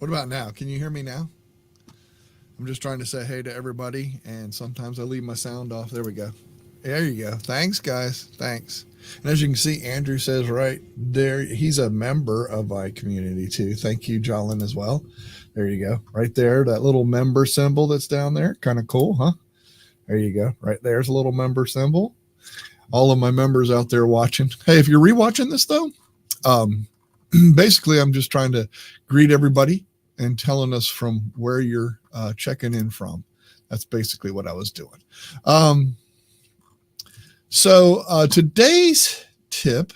What about now? Can you hear me now? I'm just trying to say hey to everybody, and sometimes I leave my sound off. There we go. There you go. Thanks, guys. Thanks. And as you can see, Andrew says right there, he's a member of my community too. Thank you, Jolin, as well. There you go. Right there, that little member symbol that's down there. Kind of cool, huh? There you go. Right there's a little member symbol. All of my members out there watching. Hey, if you're rewatching this though, um, basically I'm just trying to greet everybody and telling us from where you're checking in from. That's basically what I was doing. So today's tip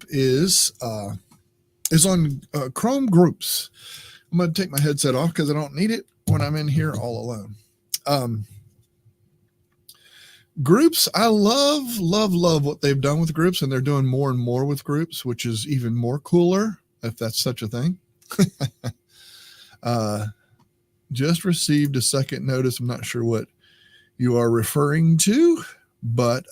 is on Chrome groups. I'm going to take my headset off because I don't need it when I'm in here all alone. Groups, I love what they've done with groups, and they're doing more and more with groups, which is even more cooler, if that's such a thing. Just received a second notice. I'm not sure what you are referring to, but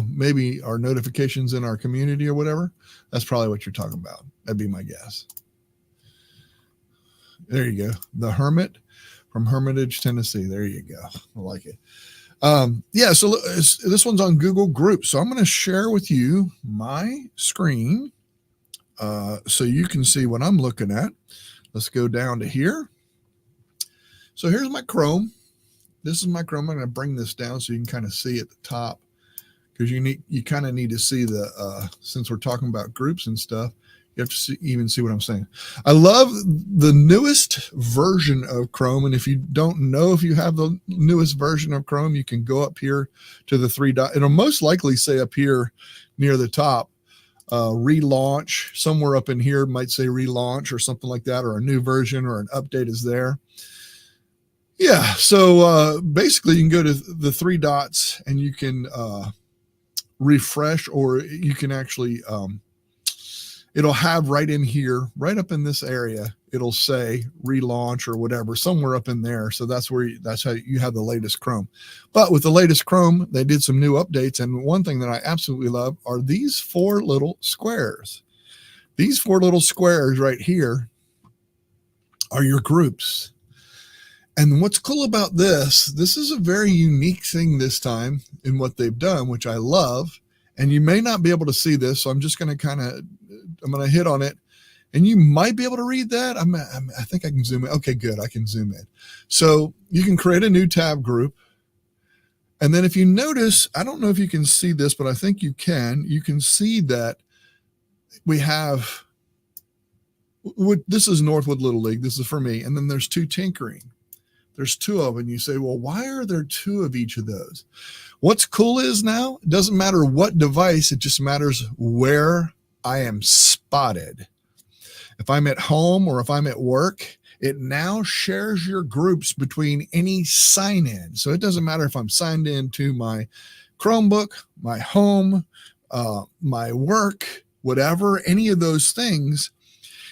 maybe our notifications in our community or whatever. That's probably what you're talking about. That'd be my guess. There you go. The Hermit from Hermitage, Tennessee. There you go. I like it. Yeah, so this one's on Google Groups. So I'm going to share with you my screen so you can see what I'm looking at. Let's go down to here. So here's my Chrome. This is my Chrome. I'm going to bring this down so you can kind of see at the top, because you kind of need to see the since we're talking about groups and stuff. You have to even see what I'm saying. I love the newest version of Chrome. And if you don't know if you have the newest version of Chrome, you can go up here to the three dots. It'll most likely say up here near the top, relaunch. Somewhere up in here might say relaunch or something like that, or a new version or an update is there. Yeah, so basically you can go to the three dots and you can refresh, or you can actually it'll have right in here, right up in this area, it'll say relaunch or whatever, somewhere up in there. So that's how you have the latest Chrome. But with the latest Chrome, they did some new updates. And one thing that I absolutely love are these four little squares. These four little squares right here are your groups. And what's cool about this is a very unique thing this time in what they've done, which I love. And you may not be able to see this, so I'm just going to I'm going to hit on it, and you might be able to read that. I think I can zoom in. Okay, good. I can zoom in. So you can create a new tab group. And then if you notice, I don't know if you can see this, but I think you can see that we have, this is Northwood Little League. This is for me. And then there's two tinkering. There's two of them. And you say, well, why are there two of each of those? What's cool is now, it doesn't matter what device, it just matters where I am spotted. If I'm at home or if I'm at work, it now shares your groups between any sign in. So it doesn't matter if I'm signed in to my Chromebook, my home, my work, whatever, any of those things,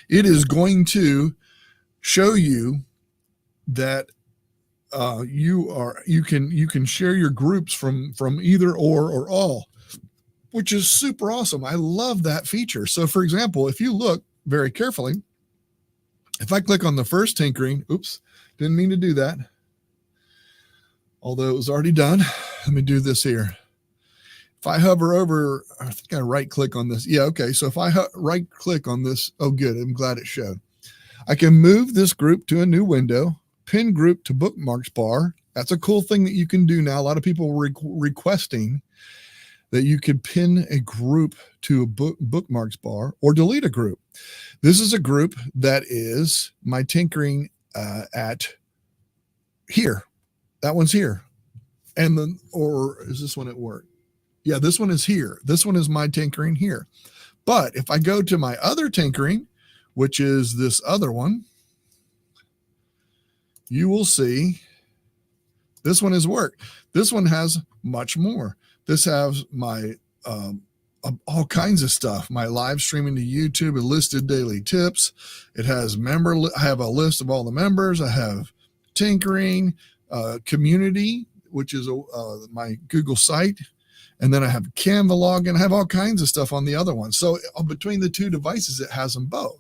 it is going to show you that you can share your groups from either or all, which is super awesome. I love that feature. So for example, if you look very carefully, if I click on the first tinkering, oops, didn't mean to do that, although it was already done. Let me do this here. If I hover over, I think I right click on this. Yeah, okay. So if I right click on this, oh good, I'm glad it showed. I can move this group to a new window, pin group to bookmarks bar. That's a cool thing that you can do now. A lot of people were requesting that you could pin a group to a bookmarks bar or delete a group. This is a group that is my tinkering at here. That one's here. And then, or is this one at work? Yeah, this one is here. This one is my tinkering here. But if I go to my other tinkering, which is this other one, you will see this one is work. This one has much more. This has my all kinds of stuff. My live streaming to YouTube, listed daily tips. It has I have a list of all the members. I have tinkering, community, which is my Google site. And then I have Canva login. I have all kinds of stuff on the other one. So between the two devices, it has them both.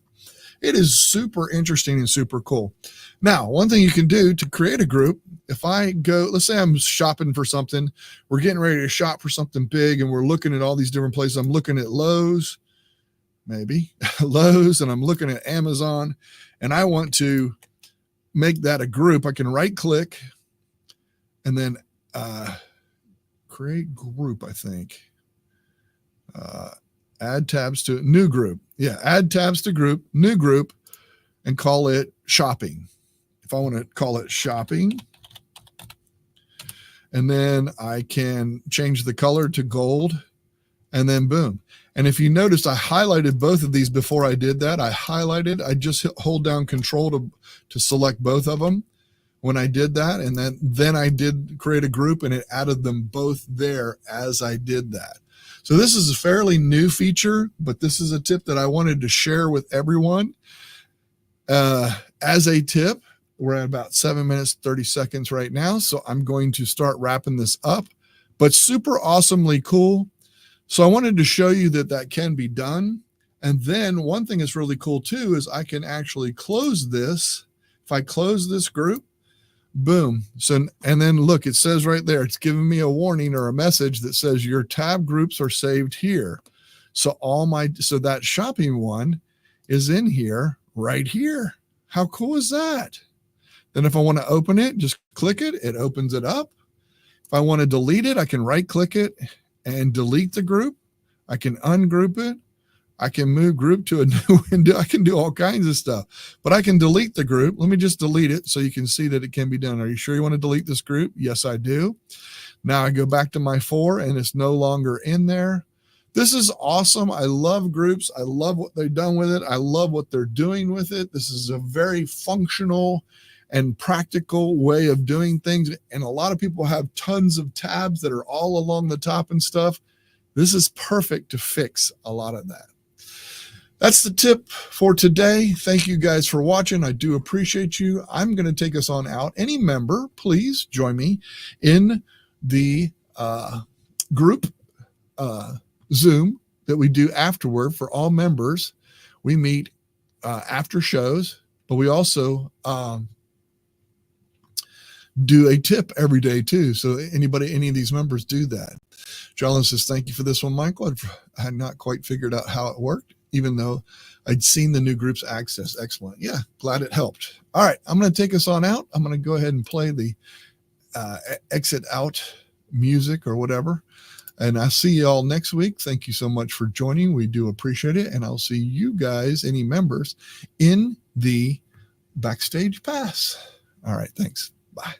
It is super interesting and super cool. Now, one thing you can do to create a group, if I go, let's say I'm shopping for something, we're getting ready to shop for something big, and we're looking at all these different places. I'm looking at Lowe's, maybe Lowe's, and I'm looking at Amazon, and I want to make that a group. I can right click and then create group, I think. Add tabs to new group. Yeah, add tabs to group, new group, and call it shopping. If I want to call it shopping, and then I can change the color to gold, and then boom. And if you noticed, I highlighted both of these before I did that. I just hold down control to select both of them when I did that. And then I did create a group, and it added them both there as I did that. So this is a fairly new feature, but this is a tip that I wanted to share with everyone. As a tip, we're at about 7 minutes, 30 seconds right now. So I'm going to start wrapping this up, but super awesomely cool. So I wanted to show you that that can be done. And then one thing that's really cool too is I can actually close this. If I close this group, boom. So, and then look, it says right there, it's giving me a warning or a message that says your tab groups are saved here. So so that shopping one is in here, right here. How cool is that? Then if I want to open it, just click it, it opens it up. If I want to delete it, I can right click it and delete the group. I can ungroup it. I can move group to a new window. I can do all kinds of stuff, but I can delete the group. Let me just delete it so you can see that it can be done. Are you sure you want to delete this group? Yes, I do. Now I go back to my 4 and it's no longer in there. This is awesome. I love groups. I love what they've done with it. I love what they're doing with it. This is a very functional and practical way of doing things. And a lot of people have tons of tabs that are all along the top and stuff. This is perfect to fix a lot of that. That's the tip for today. Thank you guys for watching. I do appreciate you. I'm going to take us on out. Any member, please join me in the group Zoom that we do afterward for all members. We meet after shows, but we also do a tip every day too. So any of these members do that. Charlene says, thank you for this one, Michael. I had not quite figured out how it worked, even though I'd seen the new groups access. Excellent. Yeah, glad it helped. All right, I'm going to take us on out. I'm going to go ahead and play the exit out music or whatever. And I'll see you all next week. Thank you so much for joining. We do appreciate it. And I'll see you guys, any members, in the backstage pass. All right, thanks. Bye.